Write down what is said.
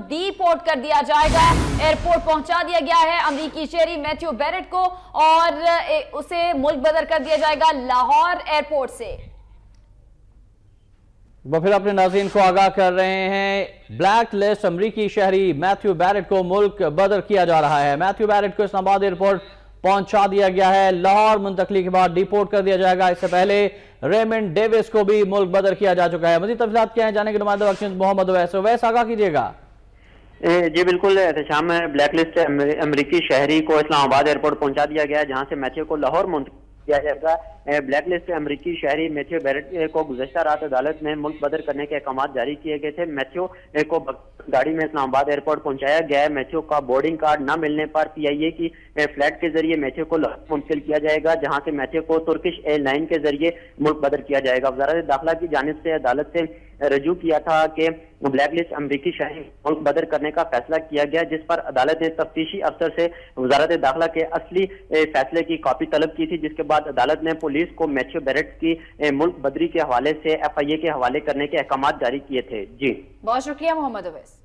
D port कर दिया जाएगा। एयरपोर्ट पहुंचा दिया गया है अमरीकी शहरी मैथ्यू बैरेट को और उसे मुल्क बदर कर दिया जाएगा लाहौर एयरपोर्ट से। वो फिर अपने नाज़रीन को आगाह कर रहे हैं, ब्लैक लिस्ट अमरीकी शहरी मैथ्यू बैरेट को मुल्क बदर किया जा रहा है। मैथ्यू बैरेट को इस्लामाबाद एयरपोर्ट पहुंचा दिया गया है, लाहौर मुंतकली के बाद डिपोर्ट कर दिया जाएगा। इससे पहले रेमंड डेविस को भी मुल्क बदर किया जा चुका है। मज़ीद तफसीलात क्या है जाने के नुमाइंदा वक्त मोहम्मद अवैस आगाह कीजिएगा। जी बिल्कुल शाम में ब्लैक लिस्ट अमरीकी शहरी को इस्लामाबाद एयरपोर्ट पहुंचा दिया गया है, जहां से मैथ्यू को लाहौर मुंतकिल किया जाएगा। ब्लैक लिस्ट अमरीकी शहरी मैथ्यू बैरेट को गुज़श्ता रात अदालत में मुल्क बदर करने के अहकाम जारी किए गए थे। मैथ्यू को गाड़ी में इस्लामाबाद एयरपोर्ट पहुंचाया गया है। मैथ्यू का बोर्डिंग कार्ड न मिलने पर PIA की फ्लाइट के जरिए मैथ्यू को लाहौर मुंतकिल किया जाएगा, जहां से मैथ्यू को तुर्किश एयरलाइन के जरिए मुल्क बदर किया जाएगा। वज़ारत दाखिला की जानिब से अदालत से रजू किया था कि ब्लैक लिस्ट अमरीकी शहरी मुल्क बदर करने का फैसला किया गया, जिस पर अदालत ने तफ्तीशी अफसर से वज़ारत दाखिला के असली फैसले की कॉपी तलब की थी, जिसके बाद अदालत ने पुलिस को मैथ्यू बैरेट की मुल्क बदरी के हवाले से FIA के हवाले करने के अहकाम जारी किए थे। जी बहुत शुक्रिया मोहम्मद अवैस।